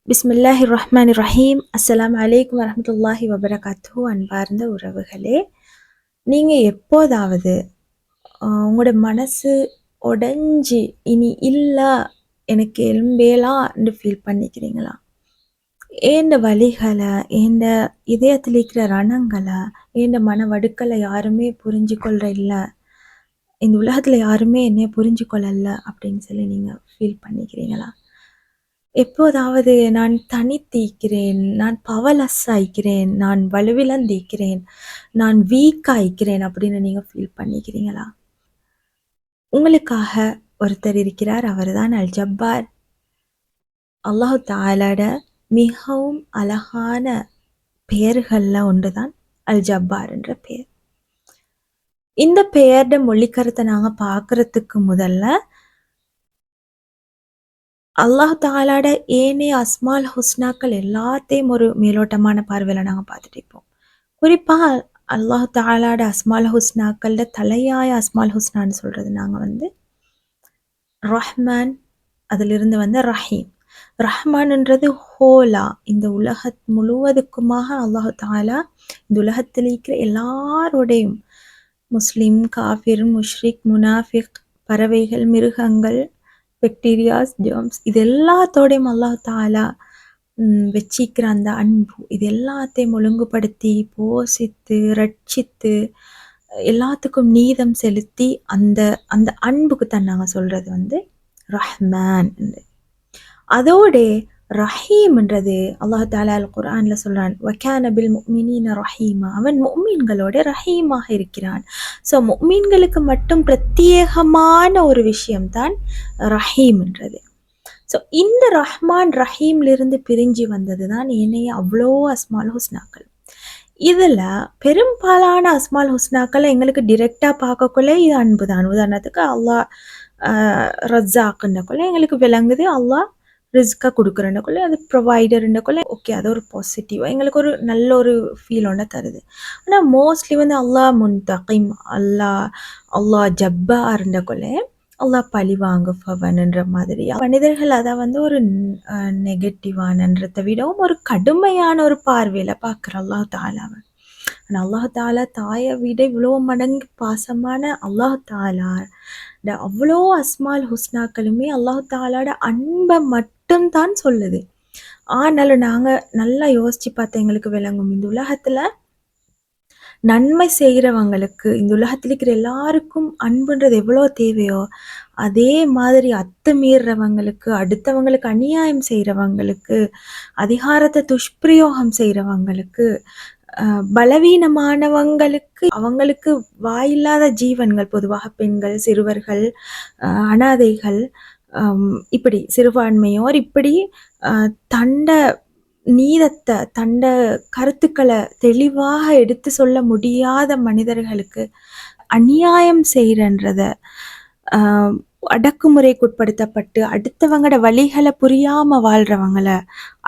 பிஸ்மில்லாஹிர் ரஹ்மானிர் ரஹீம். அஸ்ஸலாமு அலைக்கும் வரஹ்மத்துல்லாஹி வபரகாத்துஹு. அன்பார்ந்த உறவுகளே, நீங்க எப்போதாவது உங்களோட மனசு உடைஞ்சி இனி இல்ல எனக்கு எலும்பேலான்னு ஃபீல் பண்ணிக்கிறீங்களா? ஏந்த வலிகளை, ஏந்த இதயத்தில் இருக்கிற ரணங்களை, ஏந்த மன வடுக்களை யாருமே புரிஞ்சு கொள்ற இல்ல, இந்த உலகத்துல யாருமே என்னைய புரிஞ்சு கொள்ளல அப்படின்னு சொல்லி நீங்க ஃபீல் பண்ணிக்கிறீங்களா? எப்போதாவது நான் தனித்திருக்கிறேன், நான் பவர்லெஸ் ஆயிக்கிறேன், நான் வலுவிழந்திருக்கிறேன், நான் வீக் ஆயிக்கிறேன் அப்படின்னு நீங்க ஃபீல் பண்ணிக்கிறீங்களா? உங்களுக்காக ஒருத்தர் இருக்கிறார். அவர்தான் அல் ஜப்பார். அல்லாஹ் தஆலாட மிகவும் அழகான பெயர்கள்ல ஒன்றுதான் அல் ஜப்பார் என்ற பெயர். இந்த பெயர்ட மொழிக்கருத்தை நாங்க பார்க்கறதுக்கு முதல்ல அல்லாஹ் தாலாட ஏனைய அஸ்மால் ஹுஸ்னாக்கள் எல்லாத்தையும் ஒரு மேலோட்டமான பார்வையில நாங்க பார்த்துட்டு இருப்போம். குறிப்பா அல்லாஹ் தாலாட அஸ்மால் ஹுஸ்னாக்கள்ல தலையாய அஸ்மால் ஹுஸ்னான்னு சொல்றது நாங்க ரஹ்மான், அதிலிருந்து ரஹீம். ரஹ்மான்ன்றது ஹோலா, இந்த உலகத் முழுவதுக்குமாக அல்லாஹ் தாலா இந்த உலகத்தில் இருக்கிற எல்லாரோடையும், முஸ்லிம், காஃபிர், முஷ்ரிக், முனாஃபிக், பறவைகள், மிருகங்கள், பாக்டீரியாஸ், ஜெர்ம்ஸ், இது எல்லாத்தோடையும் அல்லாஹ் தாலா வச்சிக்கிற அந்த அன்பு, இது எல்லாத்தையும் ஒழுங்குபடுத்தி போஷித்து ரட்சித்து எல்லாத்துக்கும் நீதம் செலுத்தி அந்த அந்த அன்புக்கு தான் நாங்க சொல்றது ரஹ்மான். அதோட ரஹீம்ன்றது அல்லாஹ் தாலா அல் குர்ஆன்ல சொல்றான், வகான பில் முஃமினீன ரஹீமா, அவன் முஃமின்களோட ரஹீமாக இருக்கிறான். ஸோ முஃமின்களுக்கு மட்டும் பிரத்யேகமான ஒரு விஷயம்தான் ரஹீம்ன்றது. ஸோ இந்த ரஹ்மான் ரஹீம்லிருந்து பிரிஞ்சு வந்தது தான் ஏனைய அவ்வளோ அஸ்மால் ஹுஸ்னாக்கள். இதில் பெரும்பாலான அஸ்மால் ஹுஸ்னாக்களை எங்களுக்கு டிரெக்டாக பார்க்கக்குள்ளே இது அன்பு தான். உதாரணத்துக்கு அல்லாஹ் ரஸாக்குன்னக்குள்ளே எங்களுக்கு விளங்குது, அல்லாஹ் ரிஸ்கை கொடுக்குறேன்னக்குள்ளே அது ப்ரொவைடர்ன்றக்குள்ளே ஓகே, அது ஒரு பாசிட்டிவாக எங்களுக்கு ஒரு நல்ல ஒரு ஃபீல் ஒன்று தருது. ஆனால் மோஸ்ட்லி அல்லாஹ் முன்தகிம், அல்லாஹ் ஜப்பார்ன்றக்குள்ளே அல்லாஹ் பழி வாங்குபவன்ன்ற மாதிரி மனிதர்கள் அதை ஒரு நெகட்டிவானன்றதை விடவும் ஒரு கடுமையான ஒரு பார்வையில பார்க்குற அல்லாஹ் தாலாவை. ஆனால் அல்லாஹ் தாலா தாயை விட இவ்வளோ மடங்கு பாசமான அல்லாஹ் தாலா அவ்வளோ அஸ்மால் ஹுஸ்னாக்களுமே அல்லாஹ் தாலாட அன்பை மட்டும்தான் சொல்லுது. ஆனாலும் நாங்கள் நல்லா யோசிச்சு பார்த்தா எங்களுக்கு விளங்கும், இந்த உலகத்தில் நன்மை செய்கிறவங்களுக்கு, இந்த உலகத்தில் இருக்கிற எல்லாருக்கும் அன்புன்றது எவ்வளோ தேவையோ அதே மாதிரி அத்துமீறவங்களுக்கு, அடுத்தவங்களுக்கு அநியாயம் செய்கிறவங்களுக்கு, அதிகாரத்தை துஷ்பிரயோகம் செய்கிறவங்களுக்கு, பலவீனமானவங்களுக்கு, அவங்களுக்கு வாயில்லாத ஜீவன்கள், பொதுவாக பெண்கள், சிறுவர்கள், அனாதைகள், இப்படி சிறுபான்மையோர், இப்படி தண்ட நீதத்தை, தண்ட கருத்துக்களை தெளிவாக எடுத்து சொல்ல முடியாத மனிதர்களுக்கு அநியாயம் செய்கிறன்றத, அடக்குமுறைக்குட்படுத்தப்பட்டு அடுத்தவங்களோட வழிகளை புரியாம வாழ்றவங்கள,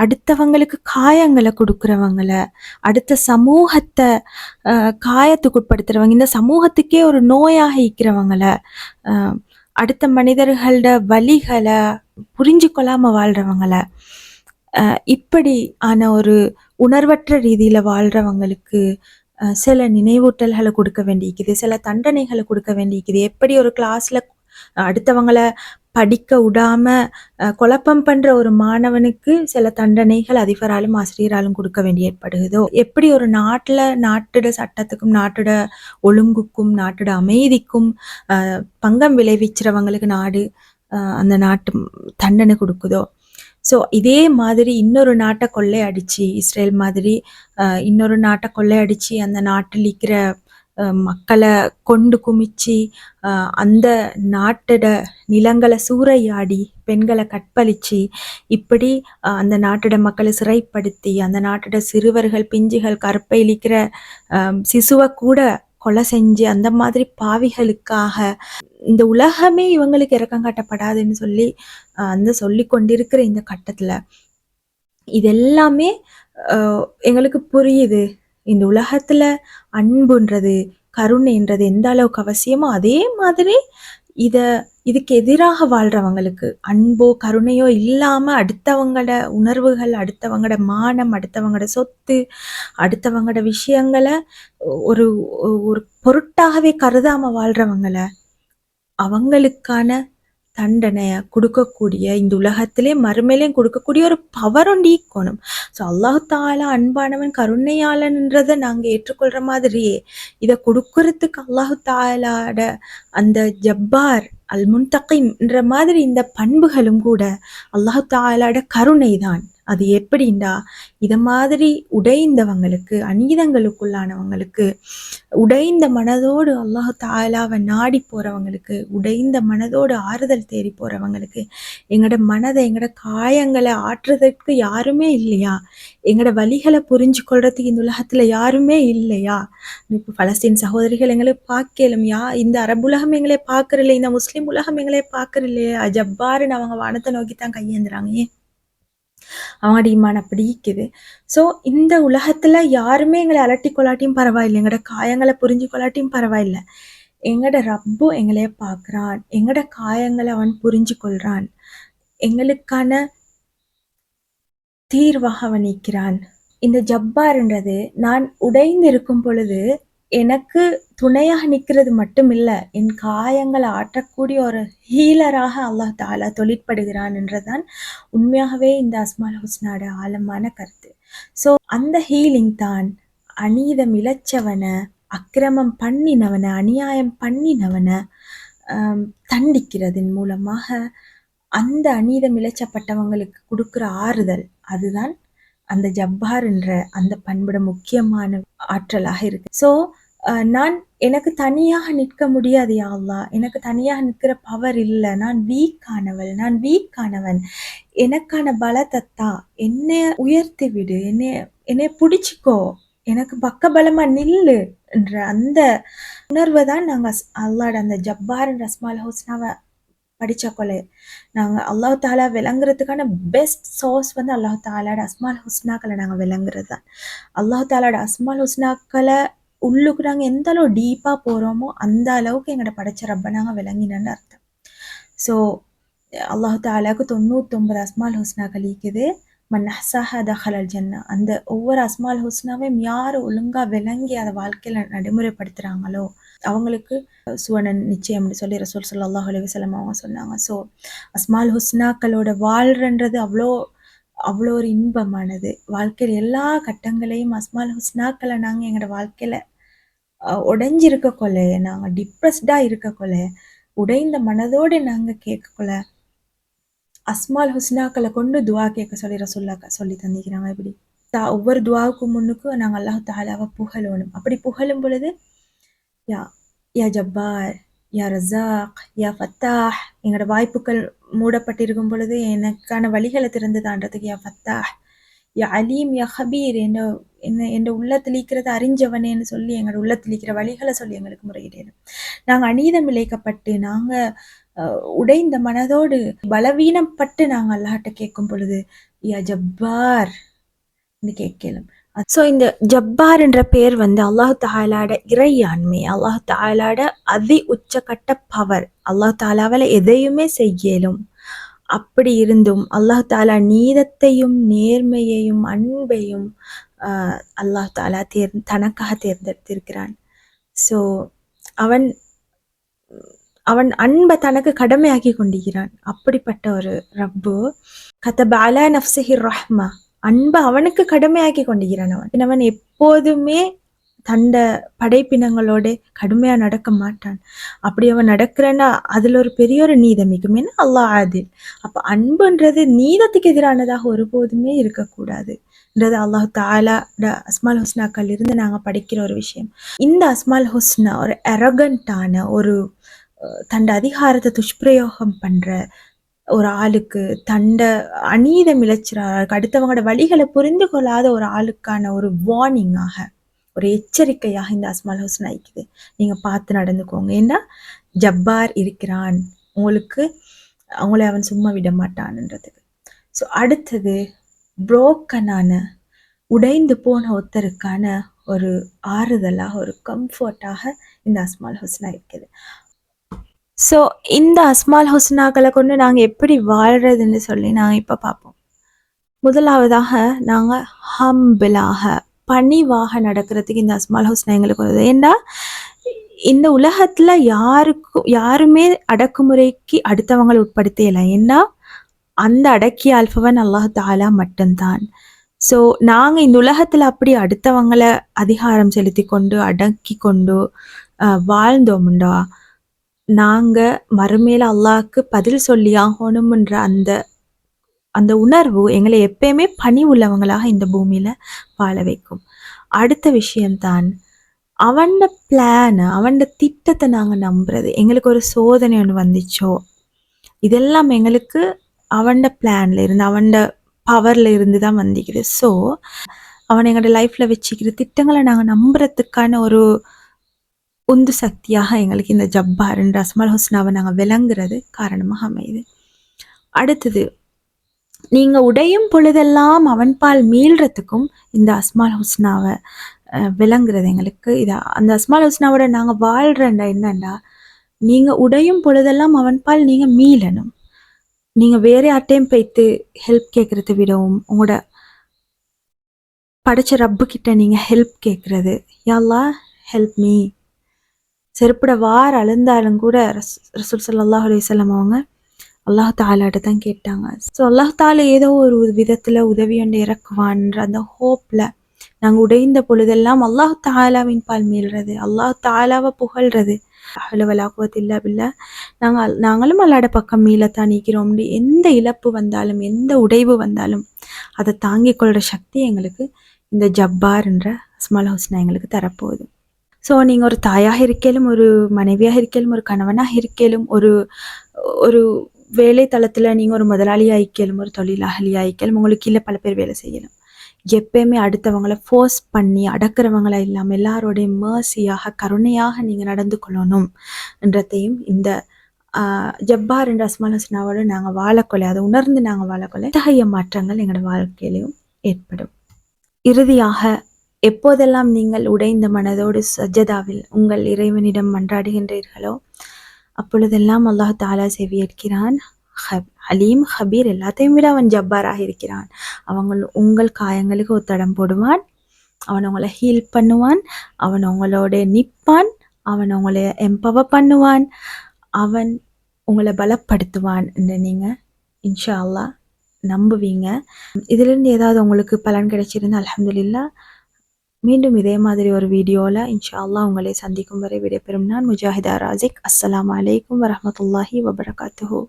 அடுத்தவங்களுக்கு காயங்களை கொடுக்குறவங்கள, அடுத்த சமூகத்தை காயத்துக்குட்படுத்துறவங்க, இந்த சமூகத்துக்கே ஒரு நோயாக இருக்கிறவங்கள, அடுத்த மனிதர்களோட வழிகளை புரிஞ்சு கொள்ளாம வாழ்றவங்கள, இப்படி ஆன ஒரு உணர்வற்ற ரீதியில வாழ்றவங்களுக்கு சில நினைவூட்டல்களை கொடுக்க வேண்டியிருக்குது, சில தண்டனைகளை கொடுக்க வேண்டியிருக்குது. எப்படி ஒரு கிளாஸ்ல அடுத்தவங்களை படிக்க விடாம குழப்பம் பண்ற ஒரு மாணவனுக்கு சில தண்டனைகள் அதிபராலும் ஆசிரியராலும் கொடுக்க வேண்டி ஏற்படுகிறதோ, எப்படி ஒரு நாட்டோட சட்டத்துக்கும் நாட்டோட ஒழுங்குக்கும் நாட்டோட அமைதிக்கும் பங்கம் விளைவிக்கிறவங்களுக்கு நாடு அந்த நாட்டு தண்டனை கொடுக்குதோ, ஸோ இதே மாதிரி இன்னொரு நாட்டை கொள்ளையடிச்சு, இஸ்ரேல் மாதிரி இன்னொரு நாட்டை கொள்ளையடிச்சு அந்த நாட்டில் இருக்கிற மக்களை கொண்டு குமிச்சு அந்த நாட்டோட நிலங்களை சூறையாடி பெண்களை கற்பழிச்சு, இப்படி அந்த நாட்டோட மக்களை சிறைப்படுத்தி அந்த நாட்டோட சிறுவர்கள், பிஞ்சுகள், கற்பழிக்கிற சிசுவை கூட கொலை செஞ்சு அந்த மாதிரி பாவிகளுக்காக இந்த உலகமே இவங்களுக்கு இரக்கம் காட்டப்படாதுன்னு சொல்லி சொல்லி கொண்டிருக்கிற இந்த கட்டத்துல இதெல்லாமே எங்களுக்கு புரியுது, இந்த உலகத்துல அன்புன்றது, கருணைன்றது எந்த அளவுக்கு அவசியமோ அதே மாதிரி இதுக்கு எதிராக வாழ்றவங்களுக்கு, அன்போ கருணையோ இல்லாம அடுத்தவங்களோட உணர்வுகள், அடுத்தவங்களோட மானம், அடுத்தவங்களோட சொத்து, அடுத்தவங்களோட விஷயங்கள ஒரு ஒரு பொருட்டாகவே கருதாம வாழ்றவங்கள, அவங்களுக்கான தண்டனைய குடுக்கக்கூடிய, இந்த உலகத்திலே மறுமையிலயும் குடுக்கக்கூடிய ஒரு பவர் ஒண்டு ஈக்கணும். ஸோ அல்லாஹ் தாலா அன்பானவன், கருணையாளன்ன்றத நாங்க ஏற்றுக்கொள்ற மாதிரியே, இத குடுக்கறதுக்கு அல்லாஹ் தாலாட அந்த ஜப்பார், அல் முன்தகிம்ன்ற மாதிரி இந்த பண்புகளும் கூட அல்லாஹ் தாலாட கருணை தான். அது எப்படின்னா, இத மாதிரி உடைந்தவங்களுக்கு, அநீதங்களுக்குள்ளானவங்களுக்கு, உடைந்த மனதோடு அல்லாஹ் தாலாவை நாடி போறவங்களுக்கு, உடைந்த மனதோடு ஆறுதல் தேடி போறவங்களுக்கு, எங்கட மனதை, எங்கட காயங்களை ஆற்றுறதுக்கு யாருமே இல்லையா? எங்கட வலிகளை புரிஞ்சு கொள்றதுக்கு இந்த உலகத்துல யாருமே இல்லையா? இப்போ பலஸ்தீன் சகோதரிகள் எங்களை பார்க்கலும், இந்த அரபுலகம் எங்களை பார்க்கறதில்லை, இந்த முஸ்லிம் உலகம் எங்களை பார்க்கறதில்லையா? ஜப்பாருன்னு அவங்க வானத்தை நோக்கித்தான் கையேந்துறாங்க. ஏன்? அவங்களோட ஈமான் அப்படி இருக்குது. ஸோ இந்த உலகத்துல யாருமே எங்களை அலட்டி கொள்ளாட்டியும் பரவாயில்லை, எங்களோட காயங்களை புரிஞ்சு கொள்ளாட்டியும் பரவாயில்லை, எங்களோட ரப்பு எங்களைய பார்க்குறான், எங்களோட காயங்களை அவன் புரிஞ்சு கொள்றான், எங்களுக்கான தீர்வாக அவன் நிற்கிறான். இந்த ஜப்பார்ன்றது நான் உடைந்து இருக்கும் பொழுது எனக்கு துணையாக நிற்கிறது மட்டும் இல்லை, என் காயங்களை ஆற்றக்கூடிய ஒரு ஹீலராக அல்லாஹ் தாலா தொழிற்படுகிறான் என்றதான் உண்மையாகவே இந்த அஸ்மால் ஹுஸ்னாட ஆழமான கருத்து. ஸோ அந்த ஹீலிங் தான் அநீதம் இழைச்சவனை, அக்கிரமம் பண்ணினவனை, அநியாயம் பண்ணினவனை தண்டிக்கிறதன் மூலமாக அந்த அநீதம் இழைச்சப்பட்டவங்களுக்கு கொடுக்குற ஆறுதல், அதுதான் அந்த ஜப்பார் என்ற அந்த பண்புட முக்கியமான ஆற்றலாக இருக்கு. ஸோ நான் எனக்கு தனியாக நிற்க முடியாது யா அல்லாஹ், எனக்கு தனியாக நிற்கிற பவர் இல்லை, நான் வீக்கானவள், நான் வீக்கானவன், எனக்கான பலத்தத்தா, என்னை உயர்த்தி விடு, என்னை பிடிச்சிக்கோ, எனக்கு பக்கபலமா நில்லு என்ற அந்த உணர்வை தான் நாங்கள் அல்லாட அந்த ஜப்பார் அஸ்மால் ஹுஸ்னாவை படிச்ச கொலை நாங்கள் அல்லாஹ் தாலா விளங்குறதுக்கான பெஸ்ட் சோர்ஸ் வந்து அல்லாஹ் தாலாட அஸ்மால் ஹுஸ்னாக்களை நாங்கள் விளங்குறது தான். அல்லாஹ் தாலாட அஸ்மால் ஹுஸ்னாக்களை உள்ளுக்கு நாங்கள் எந்த அளவு டீப்பாக போகிறோமோ அந்த அளவுக்கு எங்களோட படைச்ச ரப்ப நாங்கள் விளங்கினன்னு அர்த்தம். ஸோ அல்லாஹ் தாலாவுக்கு 99 அஸ்மால் ஹுஸ்னாக்கள் இருக்குது. மன்னஹ்சாஹா தஹலல் ஜன்னா. அந்த ஒவ்வொரு அஸ்மால் ஹுஸ்னாவையும் யார் ஒழுங்காக விளங்கி அதை வாழ்க்கையில் நடைமுறைப்படுத்துகிறாங்களோ அவங்களுக்கு சுவனன் நிச்சயம்னு சொல்லி ரசூல் ஸல்லல்லாஹு அலைஹி வஸல்லம் அவங்க சொன்னாங்க. ஸோ அஸ்மால் ஹுஸ்னாக்களோட வாழ்றன்றது அவ்வளோ ஒரு இன்பமானது. வாழ்க்கையில் எல்லா கட்டங்களையும் அஸ்மால் ஹுஸ்னாக்களை நாங்கள் எங்களோட வாழ்க்கையில் உடைஞ்சிருக்க கொள்ள, நாங்கள் டிப்ரெஸ்டாக இருக்க கொள்ள, உடைந்த மனதோடு நாங்கள் கேட்கக்கொள்ள அஸ்மால் ஹுஸ்னாக்களை கொண்டு துவா கேட்க சொல்லி ரசூலுல்லாஹ் சொல்லி தந்திக்கிறாங்க. இப்படி ஒவ்வொரு துவாவுக்கு முன்னுக்கும் நாங்கள் அல்லாஹ் தஆலாவை புகழணும். அப்படி புகழும் பொழுது யா யா ஜப்பார், யா ரஸாக், யா ஃபத்தாஹ், எங்களோட வாய்ப்புகள் மூடப்பட்டிருக்கும் பொழுது எனக்கான வழிகளை திறந்து தாண்டதுக்கு யா ஃபத்தாஹ், யா அலீம், யா ஹபீர், என் உள்ளத்தில் இருக்கிறத அறிஞ்சவனேன்னு சொல்லி எங்களோட உள்ளத்தில் இருக்கிற வழிகளை சொல்லி எங்களுக்கு முறையிடணும். நாங்கள் அநீதம் இழைக்கப்பட்டு, நாங்கள் உடைந்த மனதோடு பலவீனப்பட்டு நாங்கள் அல்லாஹ்ட்ட கேட்கும் பொழுது யா ஜப்பார் கேட்கலும். ஸோ இந்த ஜப்பார் என்ற பெயர் வந்து அல்லாஹ் தாலாட இறையாண்மை, அல்லாஹ் தாலாட அதி உச்சக்கட்ட பவர். அல்லாஹ் தாலாவால் எதையுமே செய்யலும். அப்படி இருந்தும் அல்லாஹ் தாலா நீதத்தையும் நேர்மையையும் அன்பையும் அல்லாஹ் தாலா தனக்காக தேர்ந்தெடுத்திருக்கிறான். ஸோ அவன் அன்பை தனக்கு கடமையாக்கி கொண்டிருக்கிறான். அப்படிப்பட்ட ஒரு ரப்பு கதப அலா நஃப்ஸிஹி ரஹ்மா, அன்பை அவனுக்கு கடமையாக்கி கொண்டிருக்கிறான். அவன் எப்போதுமே தண்ட படைப்பினங்களோட கடுமையா நடக்க மாட்டான். அப்படி அவன் நடக்கிறன்னா அதுல ஒரு பெரிய ஒரு நீதம் இருக்கும். ஏன்னா அல்லாஹ் ஆதில். அப்ப அன்புன்றது நீதத்துக்கு எதிரானதாக ஒருபோதுமே இருக்கக்கூடாது என்றது அல்லாஹ் தாலா அஸ்மால் ஹுஸ்னாக்கள் இருந்து நாங்க படிக்கிற ஒரு விஷயம். இந்த அஸ்மால் ஹுஸ்னா ஒரு அரகண்டான, ஒரு தண்ட அதிகாரத்தை துஷ்பிரயோகம் பண்ற ஒரு ஆளுக்கு, தண்ட அநீதம் இழைச்சிற அடுத்தவங்களோட வழிகளை புரிந்து கொள்ளாத ஒரு ஆளுக்கான ஒரு வார்னிங்காக, ஒரு எச்சரிக்கையாக இந்த அஸ்மால் ஹுஸ்னா இருக்குது. நீங்க பார்த்து நடந்துக்கோங்க, ஏன்னா ஜப்பார் இருக்கிறான் உங்களுக்கு, அவங்கள அவன் சும்மா விட மாட்டான்ன்றதுக்கு. ஸோ அடுத்தது புரோக்கனான, உடைந்து போன ஒருத்தருக்கான ஒரு ஆறுதலாக, ஒரு கம்ஃபர்ட்டாக இந்த அஸ்மால் ஹுஸ்னா இருக்குது. ஸோ இந்த அஸ்மால் ஹுஸ்னாக்களை கொண்டு நாங்கள் எப்படி வாழ்றதுன்னு சொல்லி நாங்கள் இப்போ பார்ப்போம். முதலாவதாக நாங்கள் ஹம்பிளாக பணிவாக நடக்கிறதுக்கு இந்த அஸ்மால் ஹுஸ்னா எங்களுக்கு வருது. ஏன்னா இந்த உலகத்தில் யாருமே அடக்குமுறைக்கு அடுத்தவங்களை உட்படுத்தலை. ஏன்னா அந்த அடக்கிய அல்பவன் அல்லாஹ் தாலா மட்டும்தான். ஸோ நாங்கள் இந்த உலகத்தில் அப்படி அடுத்தவங்களை அதிகாரம் செலுத்தி கொண்டு அடக்கி கொண்டு வாழ்ந்தோம்டா நாங்கள் மறுமேல அல்லாஹ்க்கு பதில் சொல்லி ஆகணும்ன்ற அந்த அந்த உணர்வு எங்களை எப்பயுமே பணி உள்ளவங்களாக இந்த பூமியில் வாழ வைக்கும். அடுத்த விஷயம்தான் அவன்ட பிளானை அவன்ட திட்டத்தை நாங்கள் நம்புறது. எங்களுக்கு ஒரு சோதனை ஒன்று வந்துச்சோ இதெல்லாம் எங்களுக்கு அவன்ட பிளான்ல இருந்து அவன்ட பவர்ல இருந்து தான் வந்திக்குது. ஸோ அவன் எங்களோட லைஃப்ல வச்சுக்கிற திட்டங்களை நாங்கள் நம்புறதுக்கான ஒரு உந்து சக்தியாக எங்களுக்கு இந்த ஜப்பார்ன்ற அஸ்மால் ஹுஸ்னாவை நாங்கள் விளங்குறது காரணமாக அமையுது. அடுத்தது நீங்கள் உடையும் பொழுதெல்லாம் அவன் பால் மீள்றதுக்கும் இந்த அஸ்மால் ஹுஸ்னாவை விளங்குறது எங்களுக்கு. அந்த அஸ்மால் ஹுஸ்னாவோட நாங்கள் வாழ்கிறண்டா என்னண்டா நீங்கள் உடையும் பொழுதெல்லாம் அவன் பால் நீங்கள் மீளணும். நீங்கள் வேற யார்ட்டையும் போய்த்து ஹெல்ப் கேட்குறத விடவும் உங்களோட படைச்ச ரப்பு கிட்ட நீங்கள் ஹெல்ப் கேட்குறது, யா ஹெல்ப் மீ. செருப்பட வார் அழுந்தாலும் கூட ரசூல் ஸல்லல்லாஹு அலைஹி வஸல்லம் அவங்க அல்லாஹ் தாலாட்ட தான் கேட்டாங்க. ஸோ அல்லாஹ் தாலா ஏதோ ஒரு விதத்தில் உதவி ஒன்று இறக்குவான்ற அந்த ஹோப்பில் நாங்கள் உடைந்த பொழுதெல்லாம் அல்லாஹ் தாலாவின் பால் மீள்றது, அல்லாஹ் தாலாவை புகழ்றது. அவ்வளவலாக்குவதில்லை பில்ல நாங்களும் அல்லாட பக்கம் மீளத்தான் நிற்கிறோம். எந்த இழப்பு வந்தாலும் எந்த உடைவு வந்தாலும் அதை தாங்கிக் கொள்கிற சக்தி எங்களுக்கு இந்த ஜப்பார்ன்ற அஸ்மால் ஹுஸ்னா எங்களுக்கு தரப்போகுது. ஸோ நீங்கள் ஒரு தாயாக இருக்கலும், ஒரு மனைவியாக இருக்கலும், ஒரு கணவனாக இருக்கலும், ஒரு ஒரு வேலை தளத்தில் நீங்கள் ஒரு முதலாளியாக இருக்கலும், ஒரு தொழிலாளியாக இருக்கலும், உங்களுக்கு கீழே பல பேர் வேலை செய்யலாம். எப்பயுமே அடுத்தவங்களை ஃபோர்ஸ் பண்ணி அடக்கிறவங்களா இல்லாமல் எல்லாரோடைய மேர்சியாக கருணையாக நீங்கள் நடந்து கொள்ளணும் என்றதையும் இந்த ஜப்பார் என்ற அஸ்மால் ஹுஸ்னாவோடு நாங்கள் வாழக்கொலை, அதை உணர்ந்து நாங்கள் வாழக்கொலை இத்தகைய மாற்றங்கள் எங்களோட வாழ்க்கையிலையும் ஏற்படும். இறுதியாக எப்போதெல்லாம் நீங்கள் உடைந்த மனதோடு சஜ்ஜதாவில் உங்கள் இறைவனிடம் மன்றாடுகின்றீர்களோ அப்பொழுதெல்லாம் அல்லாஹ் தாலா செவியேற்கிறான். அலீம் ஹபீர், எல்லாத்தையும் விட அவன் ஜப்பாராக இருக்கிறான். உங்கள் காயங்களுக்கு ஒத்தடம் போடுவான், அவன் உங்களை ஹீல் பண்ணுவான், அவன் உங்களோட நிற்பான், அவன் உங்களை எம்பவர் பண்ணுவான், அவன் உங்களை பலப்படுத்துவான் என்று நீங்கள் இன்ஷா அல்லாஹ் நம்புவீங்க. இதிலிருந்து ஏதாவது உங்களுக்கு பலன் கிடைச்சிருந்தா அல்ஹம்துலில்லாஹ். மீண்டும் இதே மாதிரி ஒரு வீடியோவில் இன்ஷா அல்லாஹ் உங்களை சந்திக்கும் வரை விடைபெறும் நான் முஜாஹிதா ராசிக். அஸ்ஸலாமு அலைக்கும் வரஹ்மத்துல்லாஹி வபரகாத்துஹு.